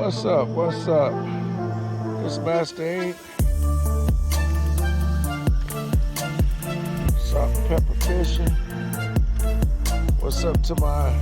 What's up? What's up? This Master Ink. Salt and pepper fishing. What's up to my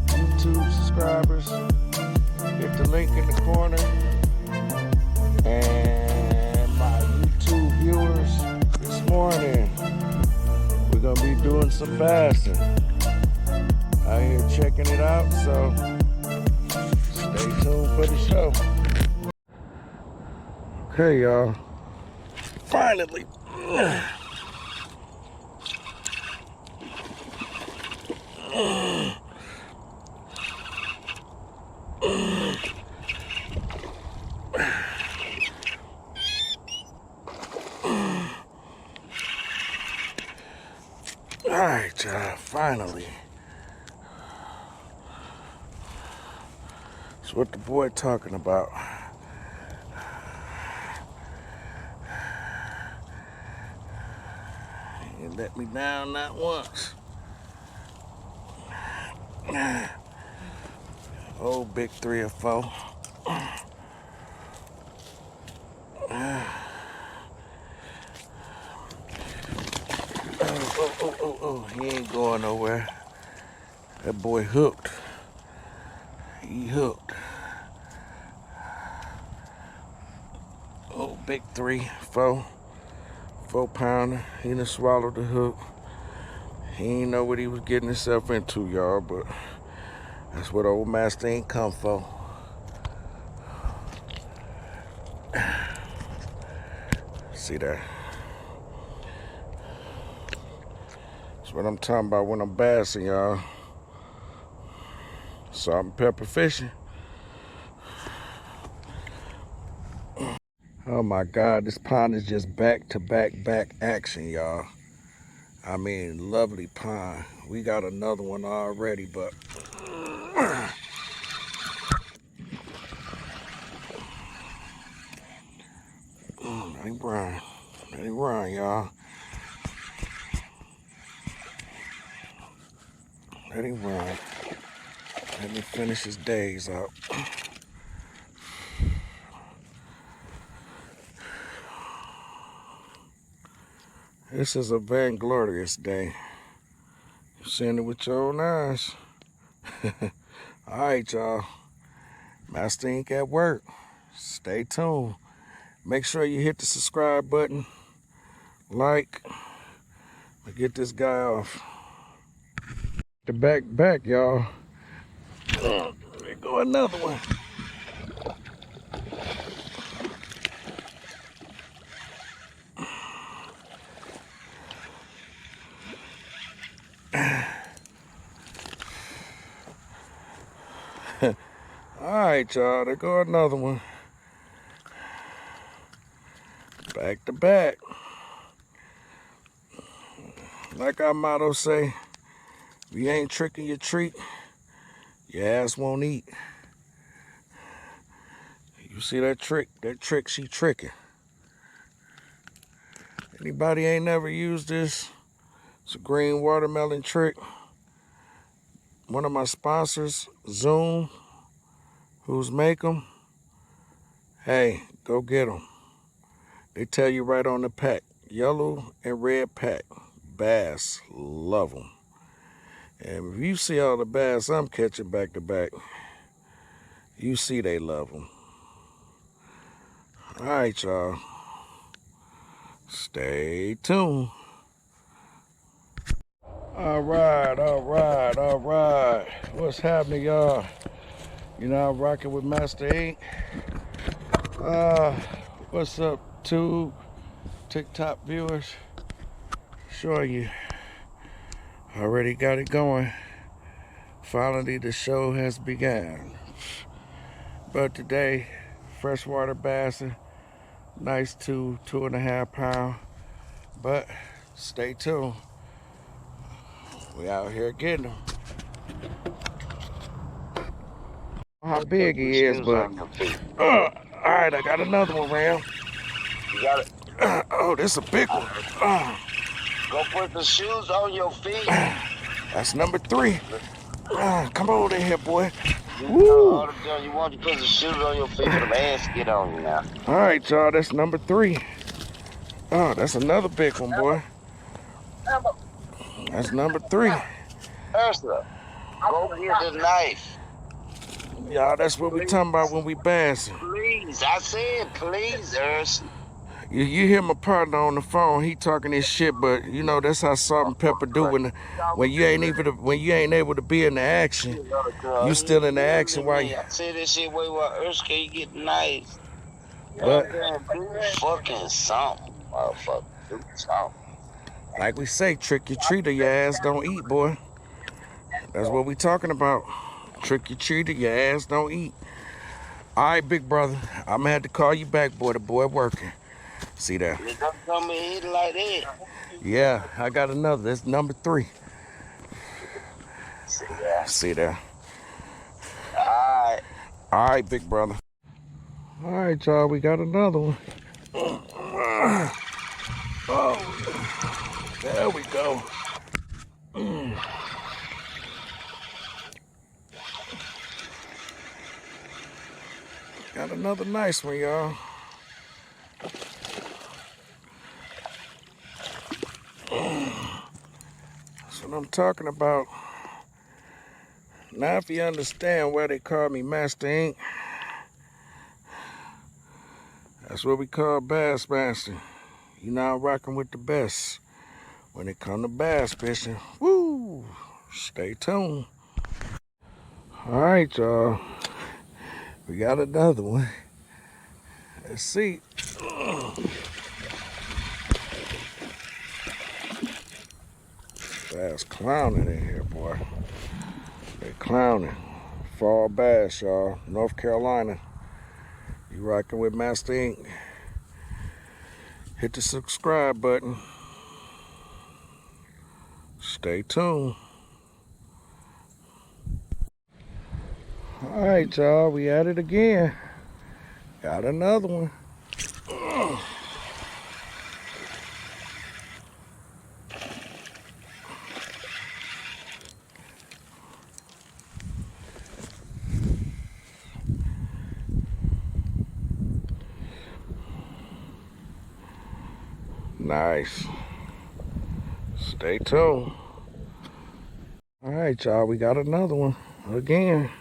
YouTube subscribers? Hit the link in the corner. And my YouTube viewers, this morning we're gonna be doing some fasting. Out here checking it out, so stay tuned for the show. Okay, y'all. Finally. Alright, y'all. Finally. That's what the boy talking about. You let me down not once. Old big 3 or 4. Oh, he ain't going nowhere. That boy hooked. He hooked. Oh, big 3, 4 pounder. He done swallowed the hook. He ain't know what he was getting himself into, y'all, but that's what old Master Ink come for. See that? That's what I'm talking about when I'm bassing, y'all. Salt and pepper fishing. Oh my God, this pond is just back action, y'all. I mean, lovely pond. We got another one already, but let him run. Let him run, y'all. Let him run. Let me finish his days up. This is a vainglorious day. You're seeing it with your own eyes. All right, y'all. Master Ink at work. Stay tuned. Make sure you hit the subscribe button. Like. Get this guy off. The back, y'all. There go another one. All right, y'all. There go another one. Back to back. Like our motto say, if you ain't tricking your treat, your ass won't eat. You see that trick? That trick she tricking. Anybody ain't never used this? It's a green watermelon trick. One of my sponsors, Zoom, who's make them. Hey, go get them. They tell you right on the pack. Yellow and red pack. Bass, love them. And if you see all the bass I'm catching back to back, you see they love them. All right, y'all. Stay tuned. All right. What's happening, y'all? You know, I'm rocking with Master Ink. What's up, tube, TikTok viewers? Showing you. Already got it going. Finally, the show has begun. But today, freshwater bassing, nice 2.5 pound. But stay tuned. We out here getting them. How big he is, but all right, I got another one, Ram. You got it. Oh, this is a big one. Go put the shoes on your feet. That's number 3. Come over here, boy. You know, Woo! all the time you want to put some shoes on your feet for them ants get on you now. All right, y'all, that's number 3. Oh, that's another big one, boy. That's number 3. Ursula, go get the knife. Y'all, that's what we talking about Please. when we bassing. Please. I said please, Ursula. You hear my partner on the phone, he talking this shit, but you know that's how Salt and Pepper do when you ain't able to be in the action. You still in the action while you, I said this shit way while Ursula, can you get the knife? but Goddamn, do fucking something, motherfucker. Do something. like we say, trick your treater, your ass don't eat, boy. That's what we talking about. Trick your treater, your ass don't eat. All right, big brother, I'm gonna have to call you back, boy. The boy working. See there. You don't come in hitting like that. Yeah, I got another. That's number 3. See ya. See there. Alright. All right, big brother. All right, y'all, we got another one. Oh, there we go. Got another nice one, y'all. That's what I'm talking about. Now, if you understand why they call me Master Ink, that's what we call Bass Master. You know, I'm rocking with the best when it come to bass fishing. Woo! Stay tuned. All right, y'all. We got another one. Let's see. Bass clowning in here, boy. They clowning. Fall bass, y'all. North Carolina. You rocking with Master Ink. Hit the subscribe button. Stay tuned. All right, y'all. We at it again. Got another one. Nice. Stay tuned. All right, y'all. We got another one again.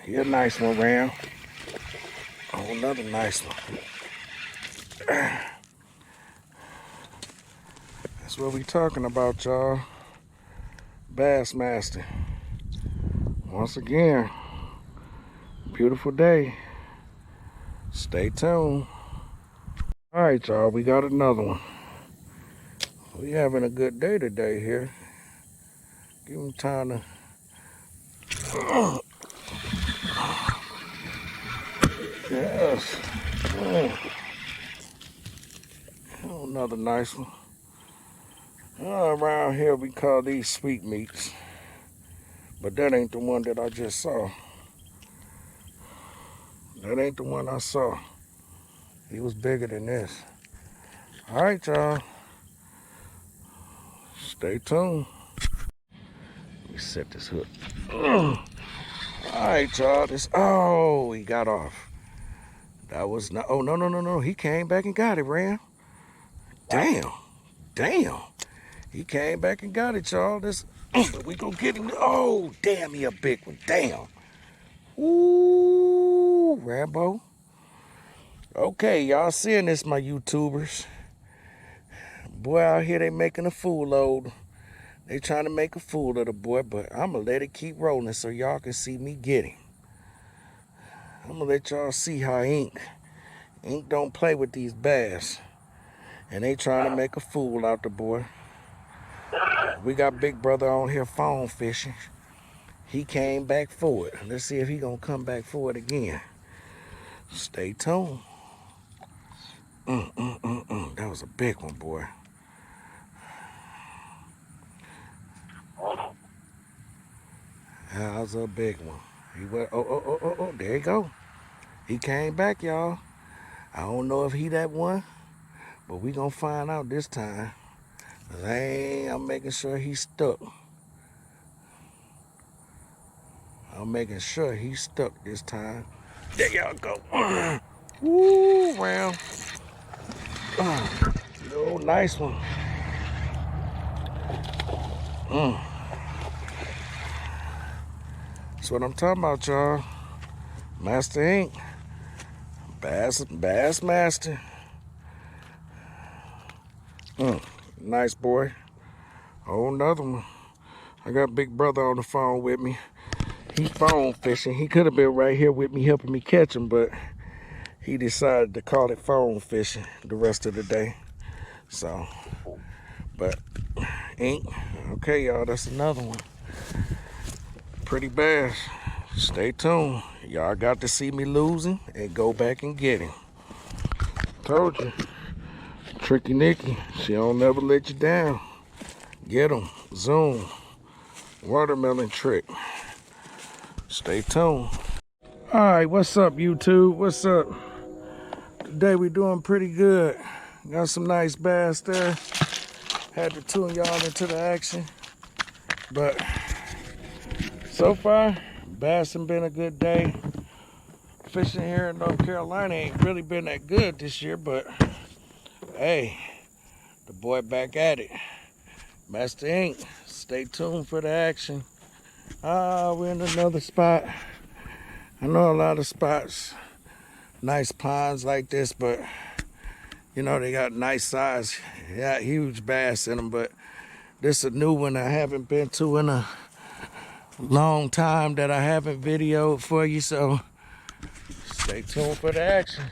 You're a nice one, Ram. Oh, another nice one. That's what we talking about, y'all. Bassmaster. Once again, beautiful day. Stay tuned. All right, y'all. We got another one. We having a good day today here. Give them time to. Yes. Oh, another nice one. Around here we call these sweet meats, but that ain't the one that I just saw. That ain't the one I saw. He was bigger than this. All right, y'all. Stay tuned. Let me set this hook. All right, y'all. Oh, he got off. That was not. Oh, no, no, no, no. He came back and got it, Ram. Damn. Damn. He came back and got it, y'all. We gonna get him. Oh, damn, he a big one. Damn. Ooh, Rambo. Okay, y'all seeing this, my YouTubers. Boy, out here they making a fool load. They trying to make a fool of the boy, but I'm gonna let it keep rolling so y'all can see me get him. I'm gonna let y'all see how Ink don't play with these bass. And they trying to make a fool out the boy. We got Big Brother on here phone fishing. He came back for it. Let's see if he gonna come back for it again. Stay tuned. That was a big one, boy. That was a big one. He went, oh, there you go. He came back, y'all. I don't know if he that one, but we gonna find out this time. I'm making sure he's stuck. I'm making sure he's stuck this time. There y'all go. Woo, round. Oh, nice one. That's what I'm talking about, y'all. Master Inc. Bass Master. Nice boy. Oh, another one. I got Big Brother on the phone with me. He phone fishing. He could have been right here with me helping me catch him, but he decided to call it phone fishing the rest of the day. So, but Ink. Okay, y'all, that's another one. Pretty bass. Stay tuned. Y'all got to see me losing and go back and get him. Told you. Tricky Nikki. She don't never let you down. Get him. Zoom. Watermelon trick. Stay tuned. All right, what's up, YouTube? What's up? Today we doing pretty good. Got some nice bass there. Had to tune y'all into the action. But so far, bassing been a good day. Fishing here in North Carolina ain't really been that good this year, but hey, the boy back at it. Master Inc. Stay tuned for the action. We're in another spot. I know a lot of spots, nice ponds like this, but you know, they got nice size, yeah, huge bass in them, but this is a new one I haven't been to in a long time that I haven't videoed for you, so stay tuned for the action.